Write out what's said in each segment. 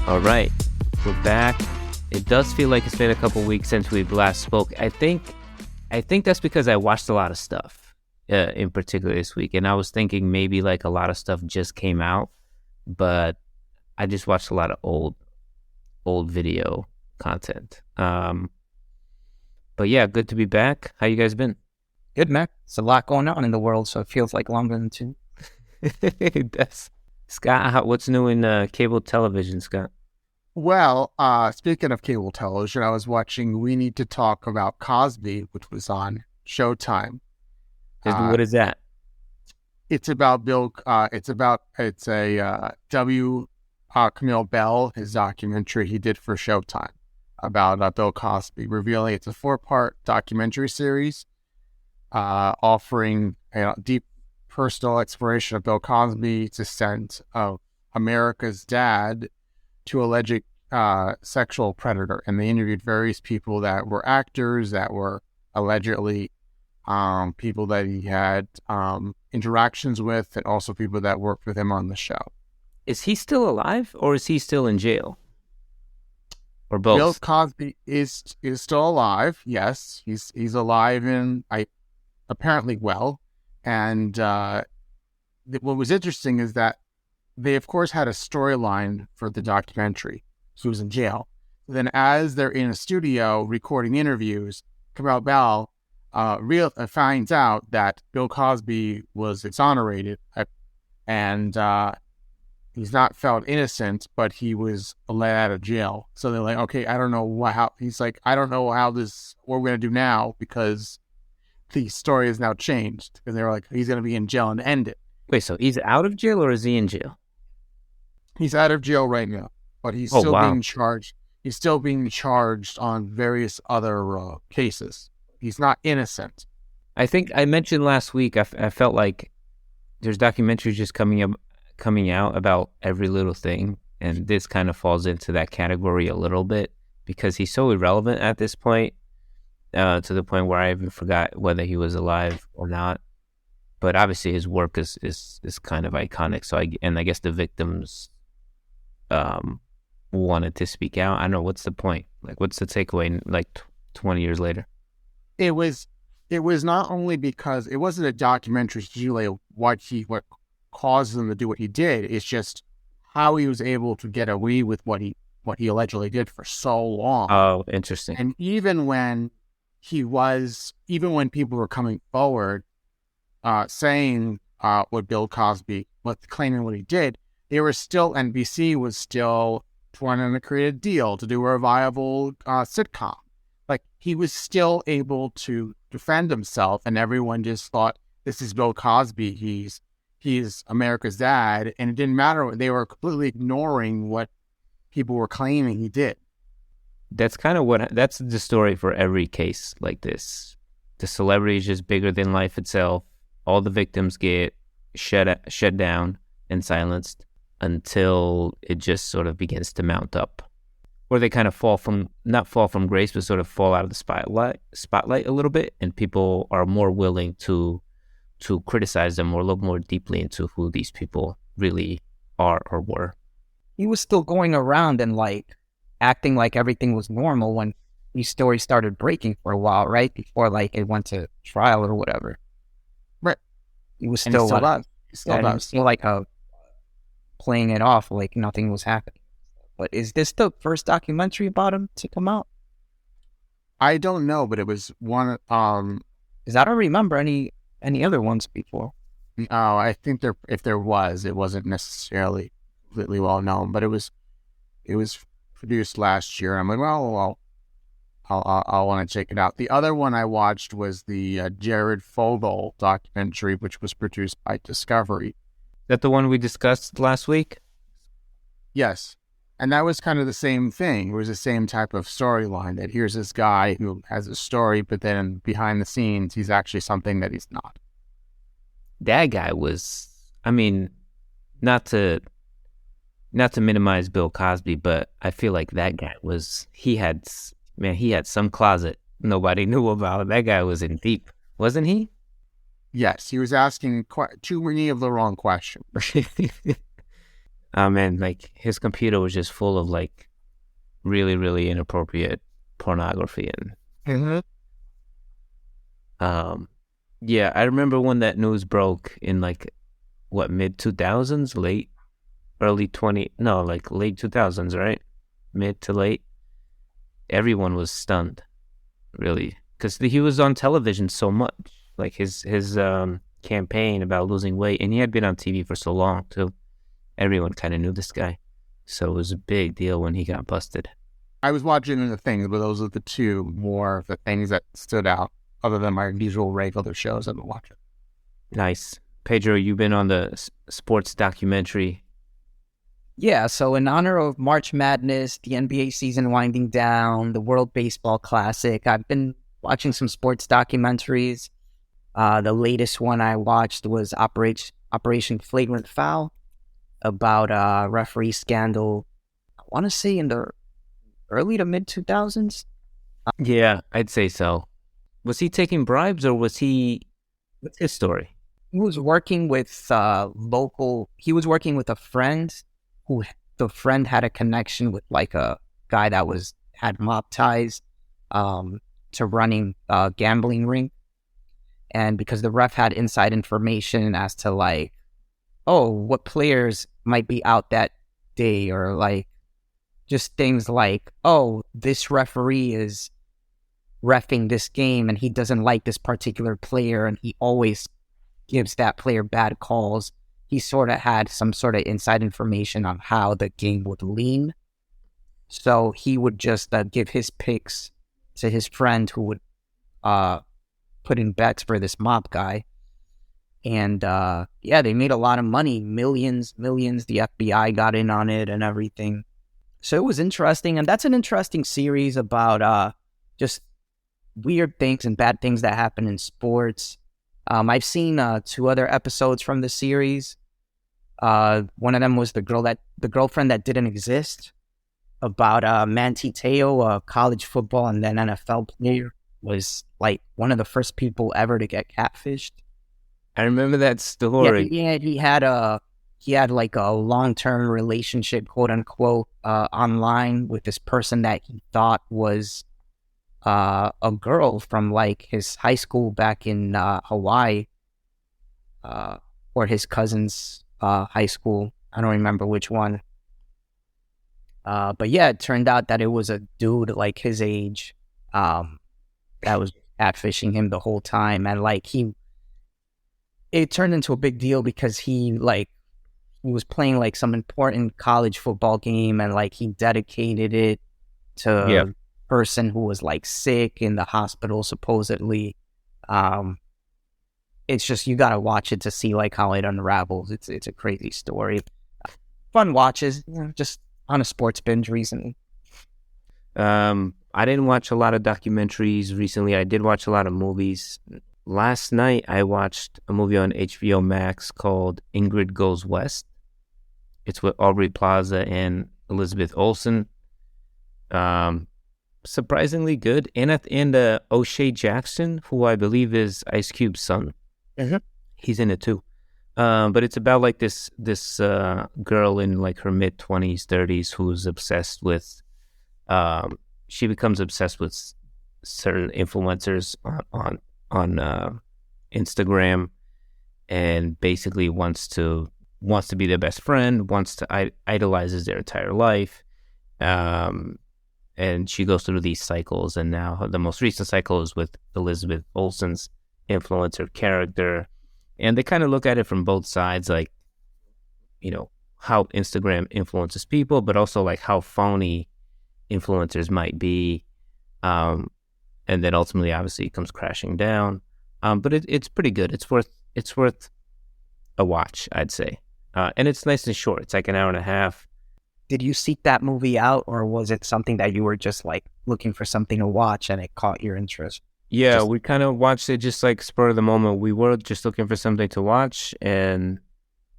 All right, we're back. It does feel like it's been a couple weeks since we last spoke. I think that's because I watched a lot of stuff, in particular this week, and I was thinking maybe like a lot of stuff just came out, but I just watched a lot of old video content. But yeah, good to be back. How you guys been? Good, man. There's a lot going on in the world, so it feels like longer than two. Scott, what's new in cable television, Scott? Well, speaking of cable television, I was watching We Need to Talk About Cosby, which was on Showtime. What is that? It's about Camille Bell, his documentary he did for Showtime about Bill Cosby. Revealing it's a 4-part documentary series offering deep personal exploration of Bill Cosby's descent of America's dad to alleged sexual predator. And they interviewed various people that were actors, that were allegedly people that he had interactions with, and also people that worked with him on the show. Is he still alive, or is he still in jail? Or both? Bill Cosby is still alive. Yes, he's alive and apparently well. And what was interesting is that they, of course, had a storyline for the documentary. He was in jail. Then as they're in a studio recording interviews, Camille Bell finds out that Bill Cosby was exonerated and he's not found innocent, but he was let out of jail. So they're like, okay, I don't know how. He's like, I don't know what we're going to do now, because the story has now changed. Because they were like, he's going to be in jail and end it. Wait, so he's out of jail, or is he in jail? He's out of jail right now, but he's still being charged. He's still being charged on various other cases. He's not innocent. I think I mentioned last week, I felt like there's documentaries just coming out about every little thing, and this kind of falls into that category a little bit, because he's so irrelevant at this point, to the point where I even forgot whether he was alive or not. But obviously his work is kind of iconic. So I guess the victims wanted to speak out. I don't know, what's the point? Like, what's the takeaway? Like 20 years later, it was not only because it wasn't a documentary usually what caused him to do what he did. It's just how he was able to get away with what he allegedly did for so long. Oh, interesting. And even when people were coming forward saying claiming what he did, NBC was still trying to create a deal to do a viable sitcom. Like, he was still able to defend himself, and everyone just thought, this is Bill Cosby. He's America's dad, and it didn't matter. They were completely ignoring what people were claiming he did. That's that's the story for every case like this. The celebrity is just bigger than life itself. All the victims get shut down and silenced until it just sort of begins to mount up, or they kind of not fall from grace, but sort of fall out of the spotlight a little bit, and people are more willing to criticize them or look more deeply into who these people really are or were. He was still going around and like acting like everything was normal when these stories started breaking for a while, right? Before like it went to trial or whatever. Right. He was still playing it off like nothing was happening. But is this the first documentary about him to come out? I don't know, but it was one. Because I don't remember any other ones before. Oh, I think if there was, it wasn't necessarily completely well known, but it was produced last year. I'm like, well, I'll want to check it out. The other one I watched was the Jared Fogle documentary, which was produced by Discovery. Is that the one we discussed last week? Yes. And that was kind of the same thing. It was the same type of storyline, that here's this guy who has a story, but then behind the scenes, he's actually something that he's not. That guy was, I mean, not to minimize Bill Cosby, but I feel like that guy he had some closet nobody knew about. That guy was in deep, wasn't he? Yes, he was asking too many of the wrong questions. Man, like his computer was just full of like really, really inappropriate pornography and Mm-hmm. um yeah, I remember when that news broke in like what mid 2000s, late early 20 no, like late 2000s, right? Mid to late. Everyone was stunned, really, because he was on television so much. Like his campaign about losing weight, and he had been on TV for so long too. Everyone kind of knew this guy, so it was a big deal when he got busted. I was watching the things, but those are the two more of the things that stood out, other than my usual regular shows I've been watching. Nice. Pedro, you've been on the sports documentary. Yeah, so in honor of March Madness, the NBA season winding down, the World Baseball Classic, I've been watching some sports documentaries. The latest one I watched was Operation Flagrant Foul, about a referee scandal, I want to say in the early to mid 2000s. Yeah, I'd say so. Was he taking bribes or was he? What's his story? He was working with he was working with a friend who the friend had a connection with like a guy that had mob ties to running a gambling ring. And because the ref had inside information as to like, oh, what players might be out that day, or like just things like, oh, this referee is reffing this game and he doesn't like this particular player and he always gives that player bad calls. He sort of had some sort of inside information on how the game would lean. So he would just give his picks to his friend who would put in bets for this mob guy. And yeah, they made a lot of money, millions. The FBI got in on it and everything. So it was interesting. And that's an interesting series about just weird things and bad things that happen in sports. I've seen 2 other episodes from the series. One of them was the girlfriend that didn't exist, about Manti Te'o, a college football and then NFL player, was like one of the first people ever to get catfished. I remember that story. Yeah, he had like a long-term relationship, quote unquote, online with this person that he thought was a girl from like his high school back in Hawaii, or his cousin's high school. I don't remember which one. But yeah, it turned out that it was a dude like his age that was catfishing him the whole time. And like it turned into a big deal because he was playing like some important college football game and like he dedicated it to a person who was like sick in the hospital supposedly. It's just, you gotta watch it to see like how it unravels. It's a crazy story. Fun watches, just on a sports binge recently. I didn't watch a lot of documentaries recently. I did watch a lot of movies. Last night, I watched a movie on HBO Max called Ingrid Goes West. It's with Aubrey Plaza and Elizabeth Olsen. Surprisingly good. And O'Shea Jackson, who I believe is Ice Cube's son. Mm-hmm. He's in it too. But it's about like this girl in like her mid-20s, 30s who's obsessed with, she becomes obsessed with certain influencers on Instagram, and basically wants to be their best friend, idolizes their entire life. And she goes through these cycles, and now the most recent cycle is with Elizabeth Olsen's influencer character. And they kind of look at it from both sides, like, you know, how Instagram influences people, but also like how phony influencers might be. And then ultimately, obviously, it comes crashing down. But it's pretty good. It's worth a watch, I'd say. And it's nice and short. It's like an hour and a half. Did you seek that movie out, or was it something that you were just like looking for something to watch and it caught your interest? Yeah, we kind of watched it just like spur of the moment. We were just looking for something to watch, and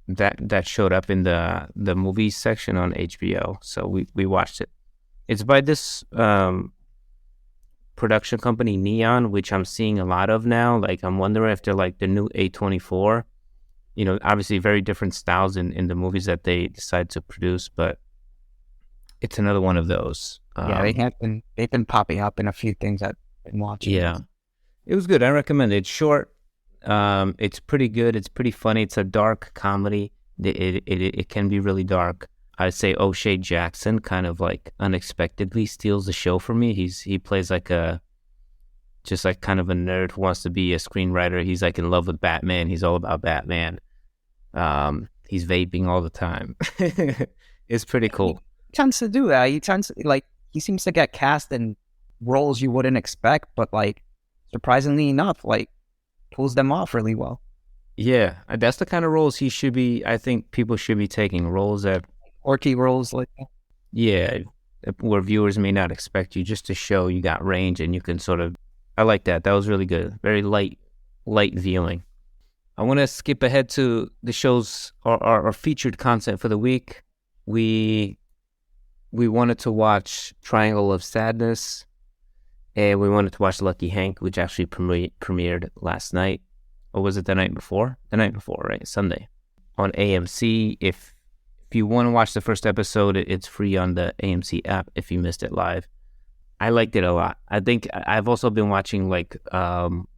that showed up in the movies section on HBO. So we watched it. It's by this production company, Neon, which I'm seeing a lot of now. Like, I'm wondering if they're like the new A24. Obviously very different styles in the movies that they decide to produce, but it's another one of those. Yeah, they've been popping up in a few things I've been watching. Yeah, it was good. I recommend it. It's short. It's pretty good. It's pretty funny. It's a dark comedy. It can be really dark. I'd say O'Shea Jackson kind of like unexpectedly steals the show for me. He plays like just like kind of a nerd who wants to be a screenwriter. He's like in love with Batman. He's all about Batman. He's vaping all the time. It's pretty cool. He tends to do that. He seems to get cast in roles you wouldn't expect, but like surprisingly enough, like pulls them off really well. Yeah, that's the kind of roles he should be. I think people should be taking roles that Orky roles like that. Yeah, where viewers may not expect you, just to show you got range and you can sort of. I like that. That was really good. Very light viewing. I want to skip ahead to the show's our featured content for the week. We wanted to watch Triangle of Sadness, and we wanted to watch Lucky Hank, which actually premiered last night. Or was it the night before? The night before, right? Sunday on AMC. If you want to watch the first episode, it's free on the AMC app if you missed it live. I liked it a lot. I think I've also been watching like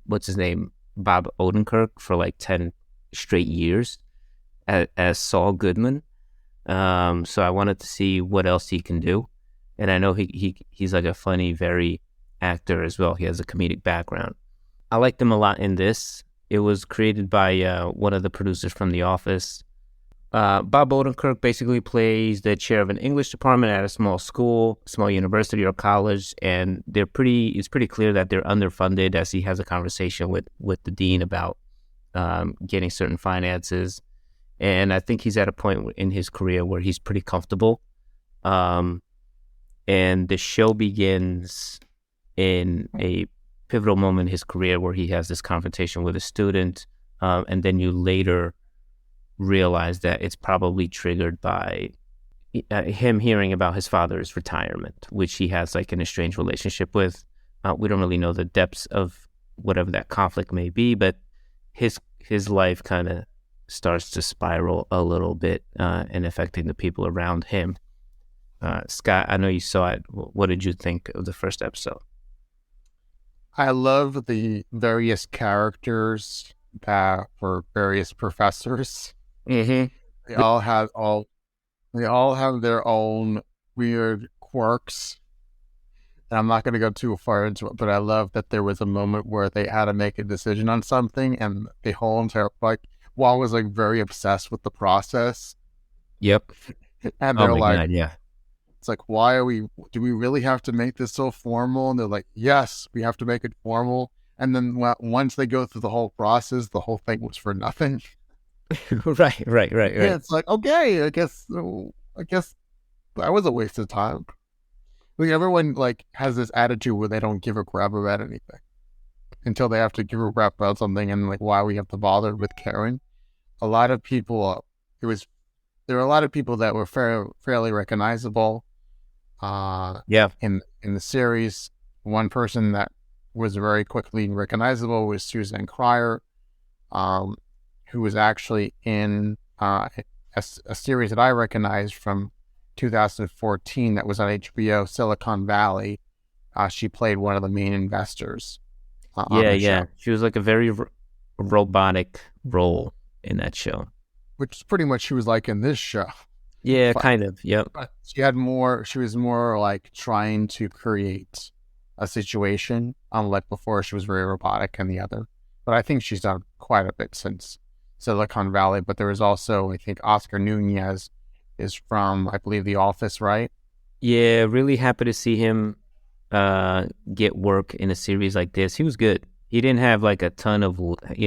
what's his name, Bob Odenkirk, for like 10 straight years as Saul Goodman. So I wanted to see what else he can do, and I know he's like a funny, very actor as well. He has a comedic background. I liked him a lot in this. It was created by one of the producers from The Office. Bob Odenkirk basically plays the chair of an English department at a small school, small university or college, and it's pretty clear that they're underfunded, as he has a conversation with the dean about getting certain finances. And I think he's at a point in his career where he's pretty comfortable. And the show begins in a pivotal moment in his career where he has this confrontation with a student, and then you later realize that it's probably triggered by him hearing about his father's retirement, which he has like an estranged relationship with. We don't really know the depths of whatever that conflict may be, but his life kind of starts to spiral a little bit and affecting the people around him. Scott, I know you saw it. What did you think of the first episode? I love the various characters that were various professors. Mm-hmm. They all have their own weird quirks. And I'm not going to go too far into it, but I love that there was a moment where they had to make a decision on something, and the whole entire Wong was like very obsessed with the process. Yep. And they're like, God, yeah. It's like, do we really have to make this so formal? And they're like, yes, we have to make it formal. And then once they go through the whole process, the whole thing was for nothing. Right. Yeah, it's like, okay, I guess that was a waste of time. Like, everyone like has this attitude where they don't give a crap about anything until they have to give a crap about something, and like, why we have to bother with caring. A lot of people, there were a lot of people that were fairly recognizable. In the series, one person that was very quickly recognizable was Suzanne Cryer, who was actually in a series that I recognized from 2014 that was on HBO, Silicon Valley. She played one of the main investors. Yeah. She was like a very robotic role in that show, which is pretty much she was like in this show. Yeah, kind of. Yep. But she was more like trying to create a situation, unlike before she was very robotic in the other. But I think she's done quite a bit since Silicon Valley. But there was also, I think, Oscar Nunez is from, I believe, The Office, right? Yeah, really happy to see him get work in a series like this. He was good. He didn't have like a ton of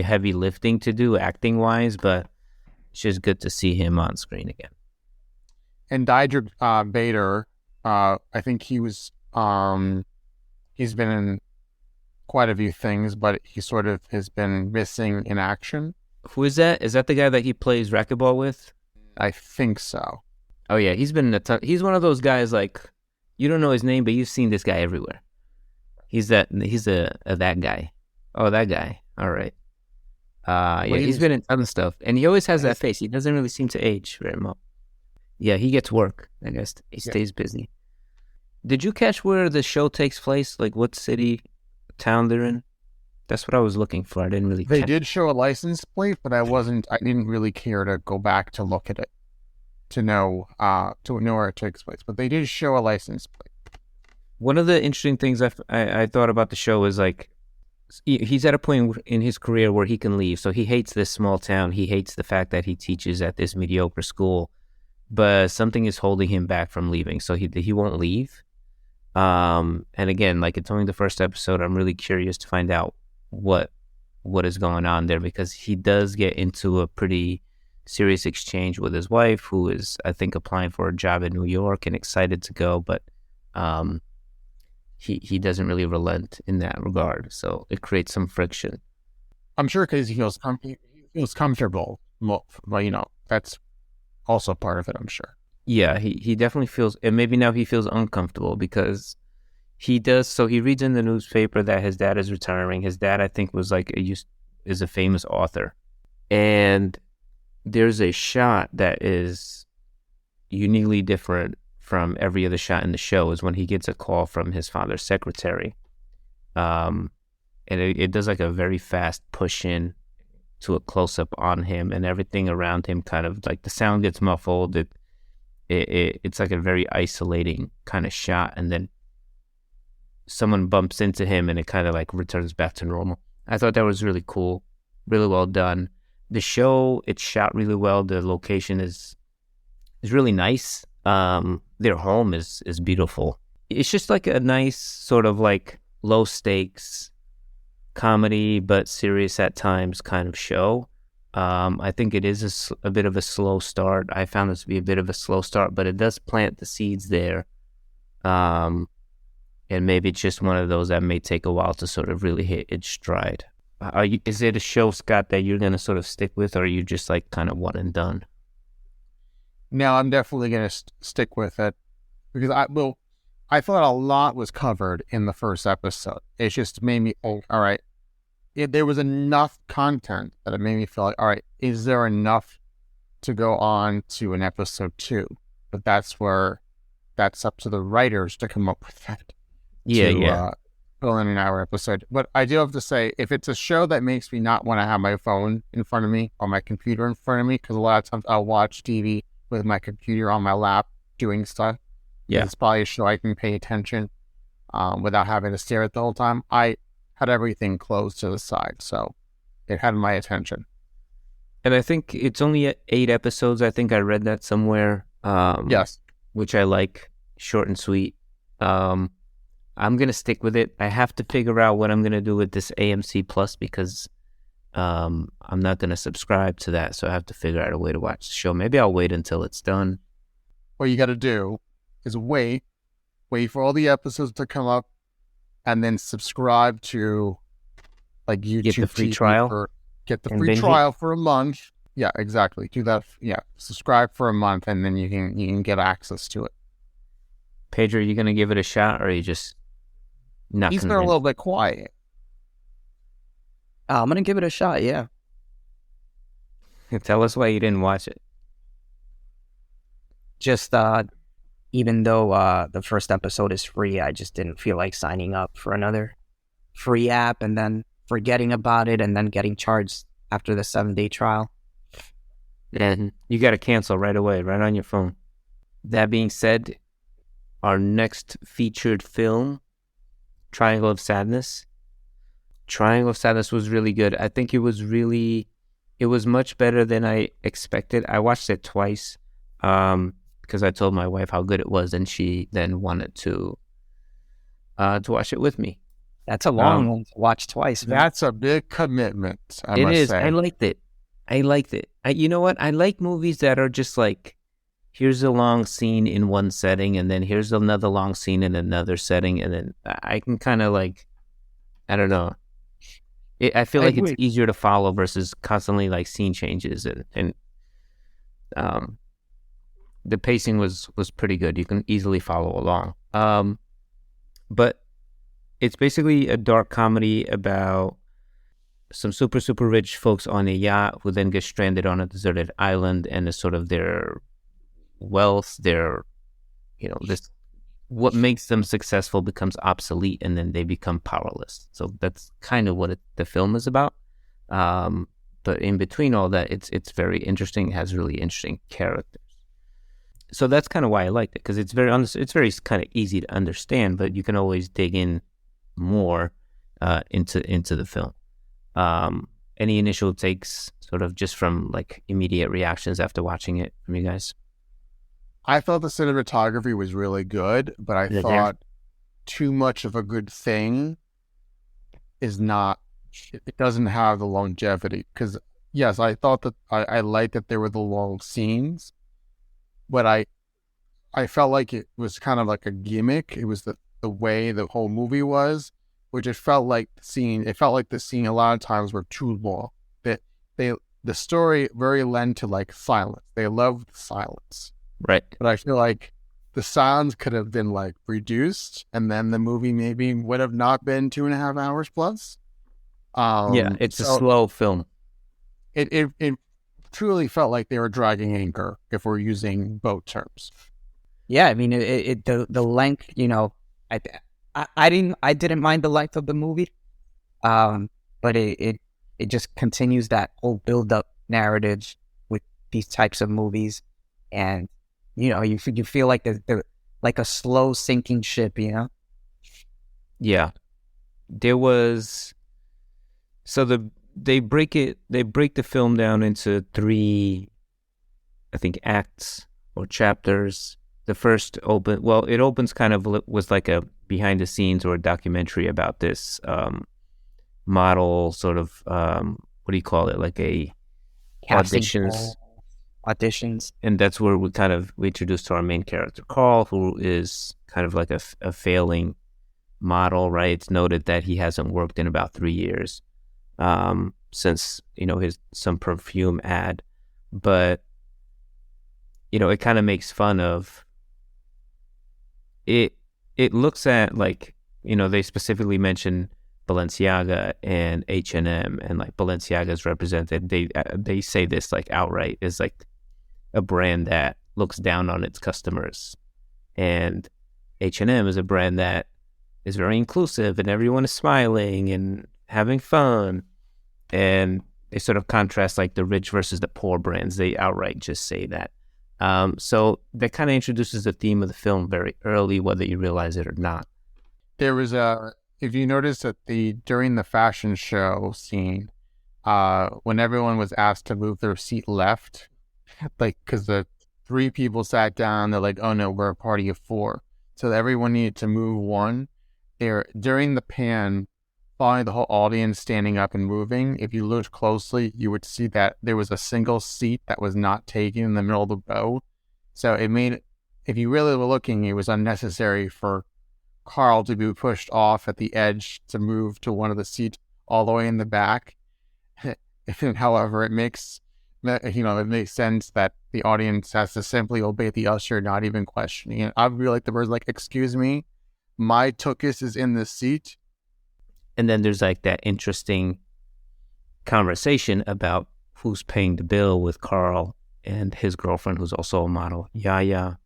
heavy lifting to do acting-wise, but it's just good to see him on screen again. And Diedrich Bader, I think he's been in quite a few things, but he sort of has been missing in action. Who is that? Is that the guy that he plays racquetball with? I think so. Oh yeah, he's been in a ton. He's one of those guys like you don't know his name, but you've seen this guy everywhere. He's that guy. Oh, that guy. All right. Yeah, he's been in other stuff, and he always has that face. He doesn't really seem to age very much. Yeah, he gets work. I guess he stays busy. Did you catch where the show takes place? Like what city, town they're in? That's what I was looking for. I didn't really. They did show a license plate, but I didn't really care to go back to look at it to know where it takes place. But they did show a license plate. One of the interesting things I thought about the show is like he's at a point in his career where he can leave. So he hates this small town. He hates the fact that he teaches at this mediocre school, but something is holding him back from leaving. So he won't leave. And again, like it's only the first episode. I'm really curious to find out what is going on there, because he does get into a pretty serious exchange with his wife, who is, I think, applying for a job in New York and excited to go, but he doesn't really relent in that regard. So it creates some friction. I'm sure because he feels comfortable. Well, that's also part of it, I'm sure. Yeah, he definitely feels, and maybe now he feels uncomfortable because he does. So he reads in the newspaper that his dad is retiring. His dad, I think, was is a famous author. And there's a shot that is uniquely different from every other shot in the show is when he gets a call from his father's secretary. And it does like a very fast push in to a close up on him, and everything around him kind of like the sound gets muffled. It's like a very isolating kind of shot, and then someone bumps into him and it kind of like returns back to normal. I thought that was really cool, really well done. The show, it's shot really well. The location is really nice. Their home is beautiful. It's just like a nice sort of like low stakes comedy but serious at times kind of show. I think it is a bit of a slow start. I found this to be a bit of a slow start, but it does plant the seeds there. And maybe it's just one of those that may take a while to sort of really hit its stride. Is it a show, Scott, that you're going to sort of stick with, or are you just like kind of one and done? No, I'm definitely going to stick with it because I thought a lot was covered in the first episode. It just made me, all right, there was enough content that it made me feel like, all right, is there enough to go on to an episode 2? But that's up to the writers to come up with that. Yeah. Fill in an hour episode. But I do have to say, if it's a show that makes me not want to have my phone in front of me or my computer in front of me, because a lot of times I'll watch TV with my computer on my lap doing stuff. Yeah. It's probably a show I can pay attention without having to stare at the whole time. I had everything closed to the side, so it had my attention. And I think it's only 8 episodes. I think I read that somewhere. Yes. Which I like, short and sweet. I'm going to stick with it. I have to figure out what I'm going to do with this AMC Plus because I'm not going to subscribe to that. So I have to figure out a way to watch the show. Maybe I'll wait until it's done. What you got to do is wait for all the episodes to come up, and then subscribe to like YouTube. Get the free trial. Get the free trial for a month. Yeah, exactly. Do that. Yeah, subscribe for a month, and then you can get access to it. Pedro, are you going to give it a shot, or are you just not? He's been a little bit quiet. I'm going to give it a shot, yeah. Tell us why you didn't watch it. Just even though the first episode is free, I just didn't feel like signing up for another free app and then forgetting about it and then getting charged after the 7-day trial. And you got to cancel right away, right on your phone. That being said, our next featured film, Triangle of Sadness. Triangle of Sadness was really good. I think it was much better than I expected. I watched it twice because I told my wife how good it was, and she then wanted to watch it with me. That's a long one to watch twice, man. That's a big commitment, I must say. It is. I liked it. You know what? I like movies that are just like, here's a long scene in one setting, and then here's another long scene in another setting, and then I can kind of like, I don't know. I feel like it's easier to follow versus constantly like scene changes, and the pacing was pretty good. You can easily follow along. But it's basically a dark comedy about some super, super rich folks on a yacht who then get stranded on a deserted island, and it's sort of their wealth, their, this, what makes them successful becomes obsolete, and then they become powerless. So that's kind of what the film is about. But in between all that, it's very interesting. It has really interesting characters. So that's kind of why I liked it, because it's very kind of easy to understand, but you can always dig in more into the film. Any initial takes, sort of just from like immediate reactions after watching it from you guys? I thought the cinematography was really good, but I thought too much of a good thing is not, it doesn't have the longevity. Because yes, I thought that I liked that there were the long scenes, but I felt like it was kind of like a gimmick. It was the way the whole movie was, which it felt like the scene a lot of times were too long. That the story very lent to like silence. They loved the silence. Right. But I feel like the silence could have been like reduced, and then the movie maybe would have not been 2.5 hours plus. It's a slow film. It truly felt like they were dragging anchor, if we're using boat terms. Yeah, I mean, the length, I didn't mind the length of the movie, but it just continues that whole build up narrative with these types of movies, and you feel like they're like a slow sinking ship, Yeah, there was. So they break the film down into 3, I think, acts or chapters. The first it opens kind of was like a behind the scenes or a documentary about this model, sort of what do you call it, like a auditions, and that's where we introduced to our main character Carl, who is kind of like a failing model, right? It's noted that he hasn't worked in about 3 years since some perfume ad, but it kind of makes fun of it. It looks at, like, they specifically mention Balenciaga and H&M, and like Balenciaga is represented. They say this like outright, is like a brand that looks down on its customers, and H&M is a brand that is very inclusive and everyone is smiling and having fun. And they sort of contrast like the rich versus the poor brands. They outright just say that. So that kind of introduces the theme of the film very early, whether you realize it or not. There was if you notice that during the fashion show scene, when everyone was asked to move their seat left, like, because the 3 people sat down, they're like, oh no, we're a party of 4. So everyone needed to move one. During the pan, following the whole audience standing up and moving, if you looked closely, you would see that there was a single seat that was not taken in the middle of the boat. So it made, if you really were looking, it was unnecessary for Carl to be pushed off at the edge to move to one of the seats all the way in the back. However, it makes sense that the audience has to simply obey the usher, not even questioning it. I'd be like the words like, excuse me, my tuchus is in this seat. And then there's like that interesting conversation about who's paying the bill with Carl and his girlfriend, who's also a model, Yaya.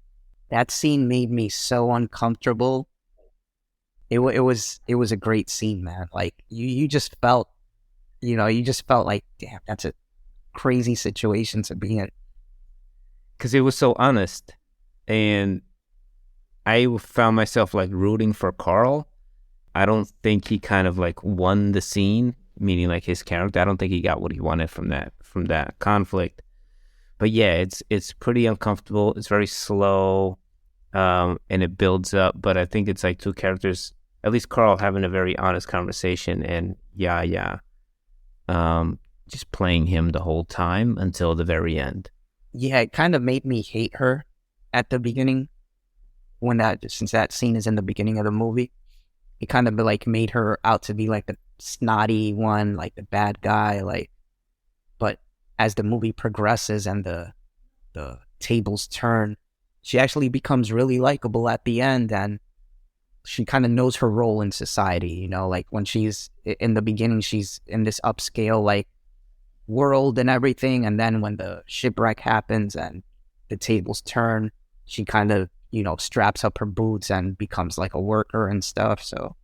That scene made me so uncomfortable. It was a great scene, man. Like you just felt, like, damn, that's a crazy situation to be in. Because it was so honest, and I found myself like rooting for Carl. I don't think he kind of like won the scene, meaning like his character. I don't think he got what he wanted from that conflict. But yeah, it's pretty uncomfortable. It's very slow, and it builds up. But I think it's like 2 characters, at least Carl, having a very honest conversation, and just playing him the whole time until the very end. Yeah, it kind of made me hate her at the beginning, since that scene is in the beginning of the movie. It kind of like made her out to be like the snotty one, like the bad guy, like. But as the movie progresses and the tables turn, she actually becomes really likable at the end, and she kind of knows her role in society, you know, like when she's in the beginning, she's in this upscale like world and everything, and then when the shipwreck happens and the tables turn, she kind of, you know, straps up her boots and becomes like a worker and stuff. So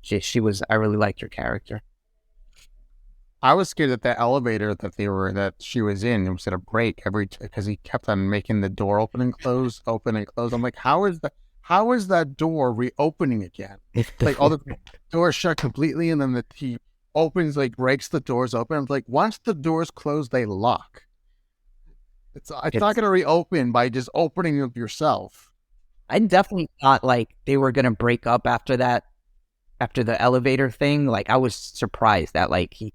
she was, I really liked her character. I was scared that elevator that she was in, it was going to break because he kept on making the door open and close, open and close. I'm like, how is that door reopening again? Like all the doors shut completely, and then he opens, like breaks the doors open. I'm like, once the doors close, they lock. It's not going to reopen by just opening it yourself. I definitely thought like they were gonna break up after that, after the elevator thing. Like I was surprised that like he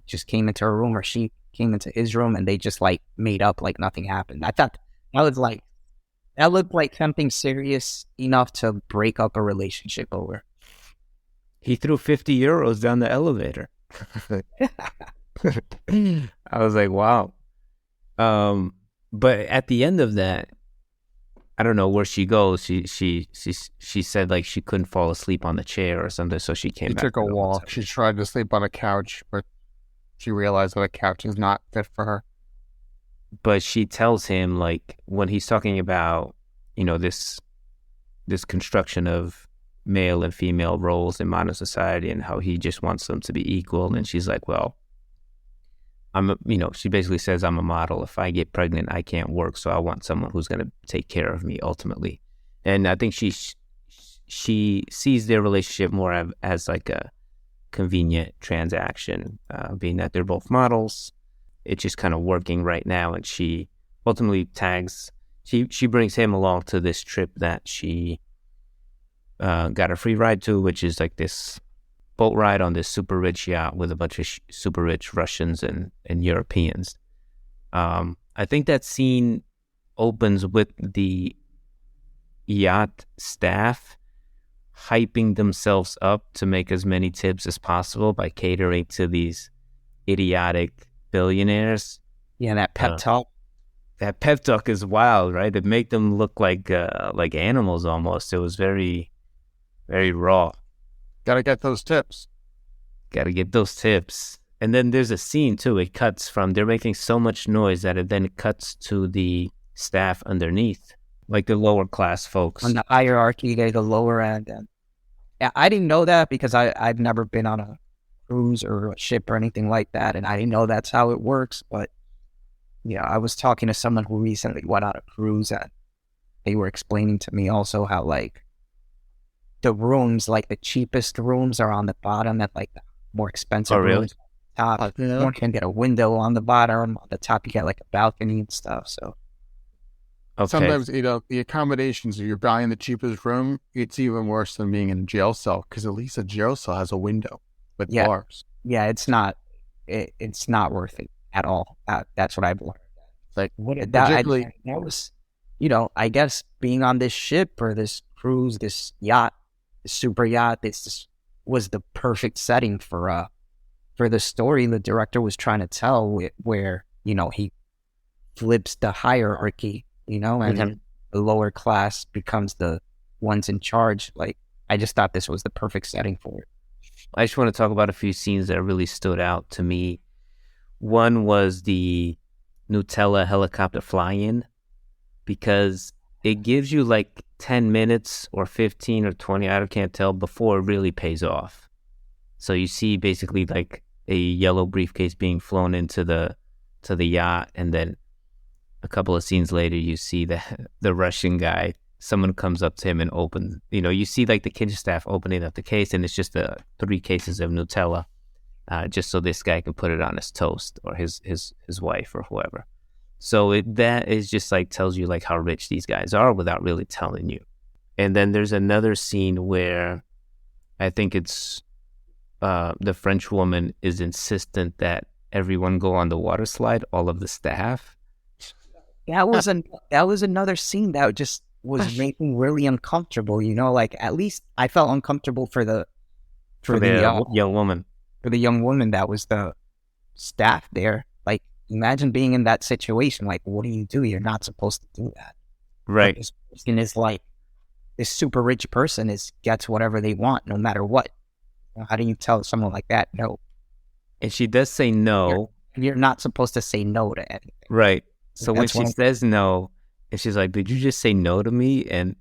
just came into her room, or she came into his room, and they just like made up like nothing happened. I thought that looked like something serious enough to break up a relationship over. He threw 50 euros down the elevator. I was like, wow. But at the end of that, I don't know where she goes. She said like she couldn't fall asleep on the chair or something, so she came back. She took a walk. She tried to sleep on a couch, but she realized that a couch is not fit for her. But she tells him, like, when he's talking about, you know, this construction of male and female roles in modern society and how he just wants them to be equal, and she's like, well, she basically says, I'm a model. If I get pregnant, I can't work, so I want someone who's going to take care of me ultimately. And I think she sees their relationship more as like a convenient transaction, being that they're both models. It's just kind of working right now, and she ultimately she brings him along to this trip that she got a free ride to, which is like this boat ride on this super rich yacht with a bunch of super rich Russians and Europeans. I think that scene opens with the yacht staff hyping themselves up to make as many tips as possible by catering to these idiotic billionaires. Yeah, that pep talk. That pep talk is wild, right? It make them look like animals almost. It was very, very raw. Gotta get those tips. And then there's a scene too. It cuts from, they're making so much noise that it then cuts to the staff underneath, like the lower class folks. On the hierarchy, they're the lower end. And I didn't know that because I've never been on a cruise or a ship or anything like that. And I didn't know that's how it works. But, yeah, I was talking to someone who recently went on a cruise, and they were explaining to me also how, like, the rooms, like the cheapest rooms are on the bottom, and like the more expensive rooms on the top. You can get a window on the bottom. On the top, you get like a balcony and stuff. So sometimes, the accommodations, if you're buying the cheapest room, it's even worse than being in a jail cell, because at least a jail cell has a window with bars. Yeah, it's not worth it at all. That's what I've learned. Like that was, I guess being on this ship or this cruise, this yacht, super yacht, this was the perfect setting for the story the director was trying to tell, where he flips the hierarchy, and the lower class becomes the ones in charge. Like, I just thought this was the perfect setting for it. I just want to talk about a few scenes that really stood out to me. One was the Nutella helicopter fly-in, because it gives you like 10 minutes or 15 or 20, I can't tell, before it really pays off. So you see basically like a yellow briefcase being flown into the yacht, and then a couple of scenes later you see the Russian guy, someone comes up to him and opens, you see like the kitchen staff opening up the case, and it's just 3 cases of Nutella, just so this guy can put it on his toast, or his wife or whoever. So that is just like tells you like how rich these guys are without really telling you. And then there's another scene where I think it's the French woman is insistent that everyone go on the water slide, all of the staff. That was another scene that just was making really uncomfortable. Like, at least I felt uncomfortable for the young woman. For the young woman that was the staff there. Like, imagine being in that situation. Like, what do you do? You're not supposed to do that. Right. This person is like this super rich person gets whatever they want no matter what. How do you tell someone like that no? And she does say no. You're not supposed to say no to anything. Right. So when That's she says no, and she's like, "Did you just say no to me?" And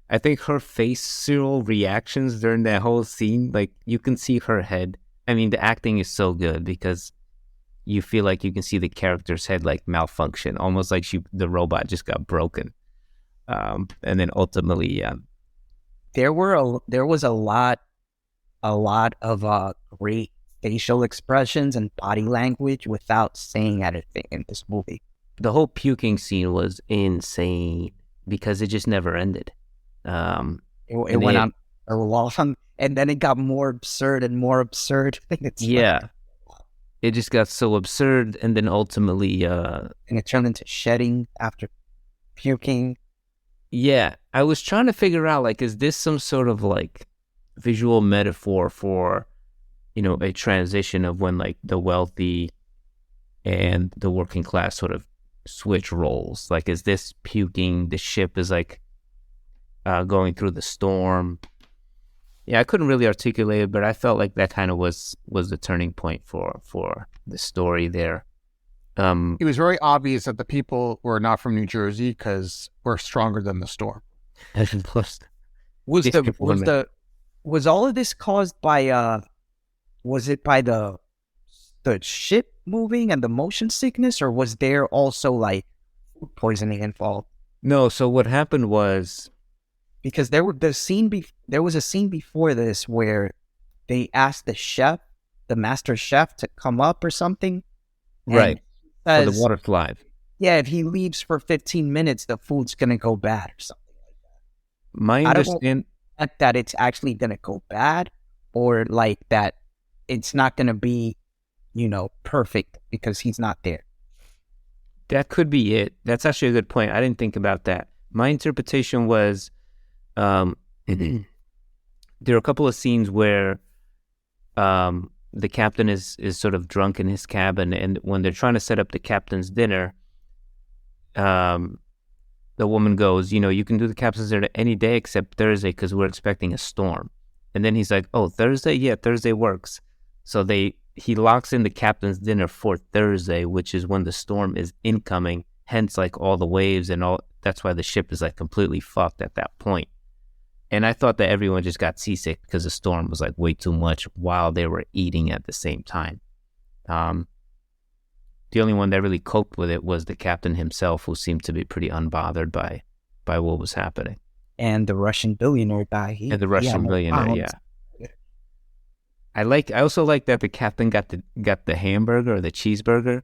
I think her facial reactions during that whole scene, like you can see her head. I mean, the acting is so good because you feel like you can see the character's head like malfunction, almost like the robot just got broken. And then ultimately, there was a lot of great facial expressions and body language without saying anything in this movie. the whole puking scene was insane because it just never ended. It went on a long, and then it got more absurd and more absurd. Yeah, it just got so absurd, and then ultimately, and it turned into shedding after puking. Yeah, I was trying to figure out, like, is this some sort of like visual metaphor for, a transition of when like the wealthy and the working class sort of switch roles? Like, is this puking? The ship is like going through the storm. Yeah, I couldn't really articulate it, but I felt like that kind of was the turning point for the story there. It was very obvious that the people were not from New Jersey because we're stronger than the storm. Was all of this caused by was it by the ship moving and the motion sickness, or was there also like food poisoning involved? No, so what happened was, because there was a scene before this where they asked the master chef, to come up or something. Right. Says, for the water slide. Yeah, if he leaves for 15 minutes, the food's gonna go bad or something like that. My understanding that it's actually gonna go bad, or like that it's not gonna be, perfect because he's not there. That could be it. That's actually a good point. I didn't think about that. My interpretation was, there are a couple of scenes where the captain is sort of drunk in his cabin, and when they're trying to set up the captain's dinner, the woman goes, you can do the captain's dinner any day except Thursday because we're expecting a storm. And then he's like, oh, Thursday? Yeah, Thursday works. So he locks in the captain's dinner for Thursday, which is when the storm is incoming, hence like all the waves and all. That's why the ship is like completely fucked at that point. And I thought that everyone just got seasick because the storm was like way too much while they were eating at the same time. The only one that really coped with it was the captain himself, who seemed to be pretty unbothered by what was happening. And the Russian billionaire guy. Yeah. I also like that the captain got the hamburger or the cheeseburger.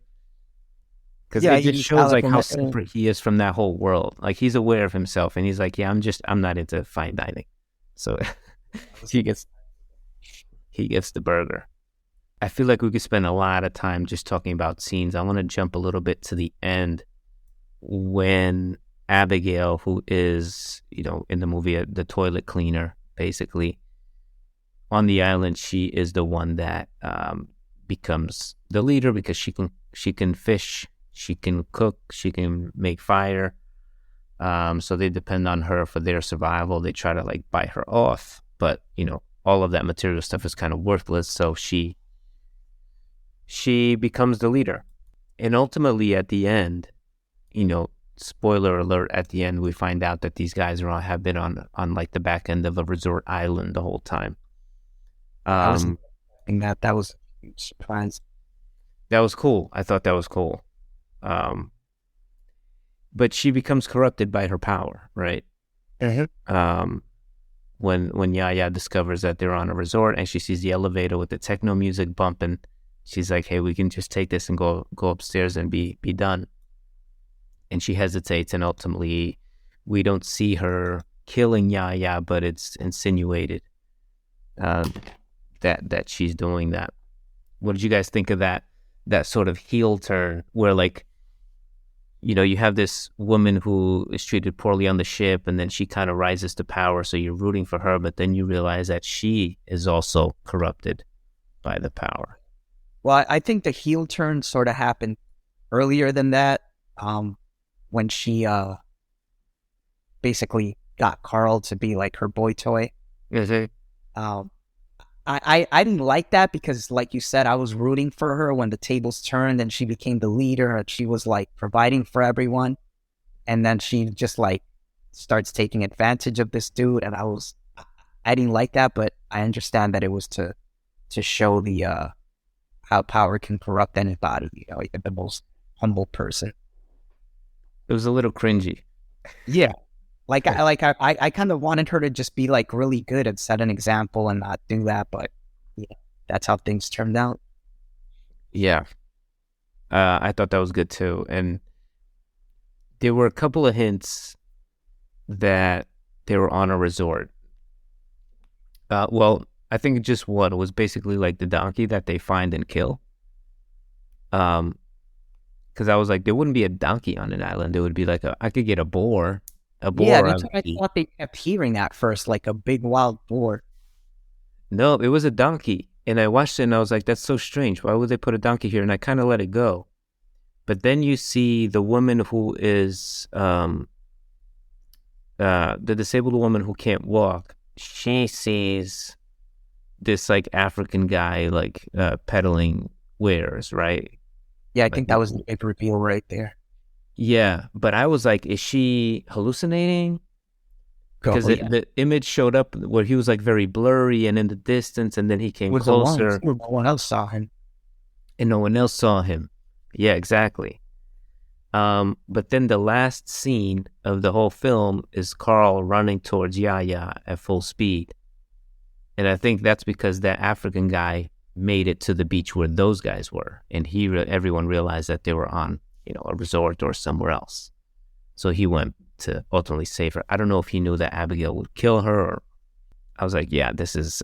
Because it just shows like how separate he is from that whole world. Like, he's aware of himself, and he's like, yeah, I'm not into fine dining. So he gets the burger. I feel like we could spend a lot of time just talking about scenes. I want to jump a little bit to the end when Abigail, who is, in the movie, the toilet cleaner, basically, on the island, she is the one that becomes the leader because she can fish. She can cook, she can make fire. So they depend on her for their survival. They try to like buy her off, but all of that material stuff is kind of worthless. So she becomes the leader. And ultimately at the end, spoiler alert, at the end we find out that these guys have been on like the back end of a resort island the whole time. That was a huge surprise. That was cool. I thought that was cool. But she becomes corrupted by her power, right? Mm-hmm. When Yaya discovers that they're on a resort and she sees the elevator with the techno music bumping, she's like, hey, we can just take this and go upstairs and be done. And she hesitates, and ultimately we don't see her killing Yaya, but it's insinuated that she's doing that. What did you guys think of that sort of heel turn where, like, you have this woman who is treated poorly on the ship, and then she kind of rises to power, so you're rooting for her, but then you realize that she is also corrupted by the power? Well, I think the heel turn sort of happened earlier than that, when she basically got Carl to be like her boy toy. Is Um, I didn't like that because, like you said, I was rooting for her when the tables turned and she became the leader and she was like providing for everyone. And then she just like starts taking advantage of this dude. And I didn't like that, but I understand that it was to show the, how power can corrupt anybody, like the most humble person. It was a little cringy. Yeah. I kind of wanted her to just be like really good and set an example and not do that, but yeah, that's how things turned out. Yeah. I thought that was good too. And there were a couple of hints that they were on a resort. Well, I think just one was basically like the donkey that they find and kill. Because I was like, there wouldn't be a donkey on an island. There would be like I could get a boar. Yeah, that's what I thought they kept hearing that first, like a big wild boar. No, it was a donkey. And I watched it and I was like, that's so strange. Why would they put a donkey here? And I kind of let it go. But then you see the woman who is the disabled woman who can't walk. She sees this like African guy like peddling wares, right? Yeah, I think that was the big reveal right there. Yeah, but I was like, is she hallucinating? Because the image showed up where he was like very blurry and in the distance, and then he came closer. No one else saw him. And no one else saw him. Yeah, exactly. But then the last scene of the whole film is Carl running towards Yaya at full speed. And I think that's because that African guy made it to the beach where those guys were. And everyone realized that they were on, a resort or somewhere else. So he went to ultimately save her. I don't know if he knew that Abigail would kill her, or I was like, yeah, this is,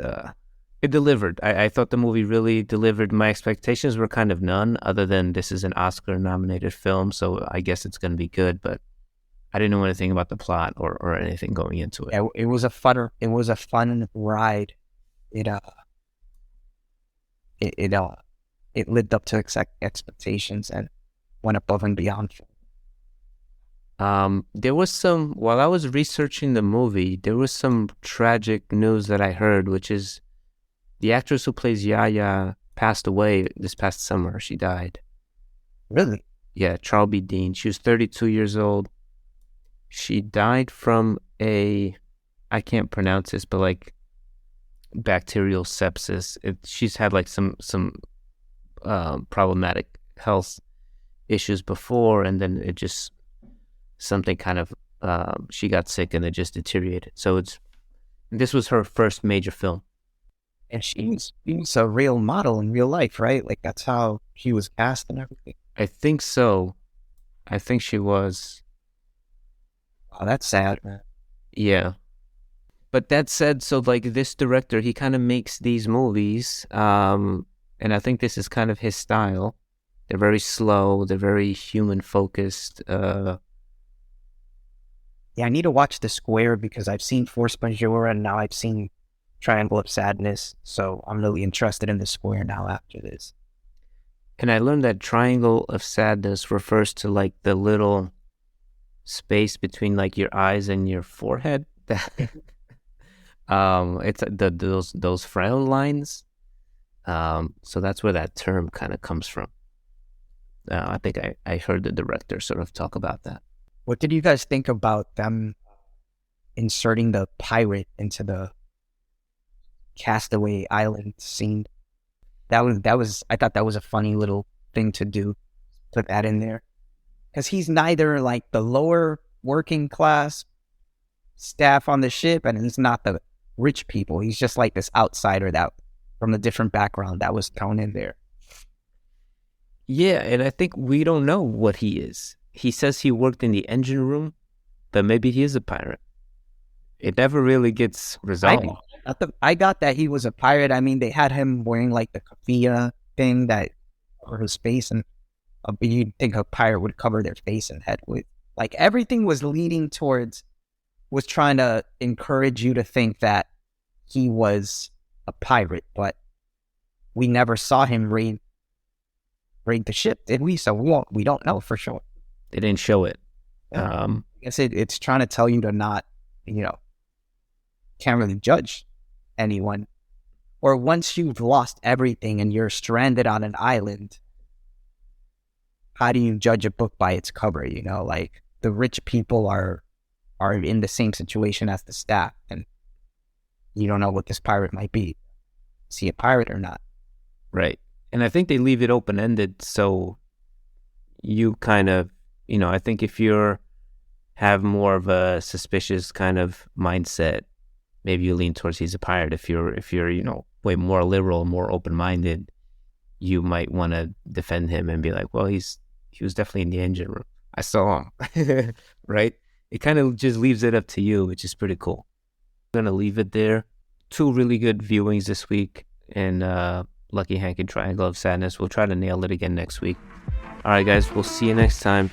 it delivered. I thought the movie really delivered. My expectations were kind of none, other than this is an Oscar-nominated film, so I guess it's going to be good, but I didn't know anything about the plot or anything going into it. Yeah, it was a fun ride. It lived up to expectations and went above and beyond. There was while I was researching the movie, there was some tragic news that I heard, which is the actress who plays Yaya passed away this past summer. She died. Really? Yeah, Charles B. Dean. She was 32 years old. She died from I can't pronounce this, but like bacterial sepsis. She's had like some problematic health issues before, and then it just something kind of she got sick and it just deteriorated. So this was her first major film. And she was a real model in real life, right? Like that's how she was cast and everything. I think so. I think she was. Oh, that's sad, man. Yeah. But that said, so like this director, he kind of makes these movies, and I think this is kind of his style. They're very slow. They're very human focused. Yeah, I need to watch The Square because I've seen Force Majeure and now I've seen Triangle of Sadness. So I'm really interested in The Square now after this. And I learned that Triangle of Sadness refers to like the little space between like your eyes and your forehead. It's those frown lines. So that's where that term kind of comes from. I think I heard the director sort of talk about that. What did you guys think about them inserting the pirate into the Castaway Island scene? I thought that was a funny little thing to do. Put that in there. Because he's neither like the lower working class staff on the ship and he's not the rich people. He's just like this outsider that from a different background that was thrown in there. Yeah, and I think we don't know what he is. He says he worked in the engine room, but maybe he is a pirate. It never really gets resolved. I got that he was a pirate. I mean, they had him wearing like the kafia thing that over his face, and you'd think a pirate would cover their face and head with. Like everything was trying to encourage you to think that he was a pirate, but we never saw him raid the ship, did we? So we don't know for sure. They didn't show it. I guess it's trying to tell you to not you know, can't really judge anyone. Or once you've lost everything and you're stranded on an island, how do you judge a book by its cover? You know, like the rich people are in the same situation as the staff, and you don't know what this pirate might be. Is he a pirate or not? Right. And I think they leave it open-ended, so you kind of, you know, I think if you're have more of a suspicious kind of mindset, maybe you lean towards he's a pirate. If you're, you know, way more liberal, more open-minded, you might want to defend him and be like, well, he was definitely in the engine room. I saw him. Right? It kind of just leaves it up to you, which is pretty cool. I'm going to leave it there. 2 really good viewings this week, and Lucky Hank and Triangle of Sadness. We'll try to nail it again next week. All right, guys, we'll see you next time.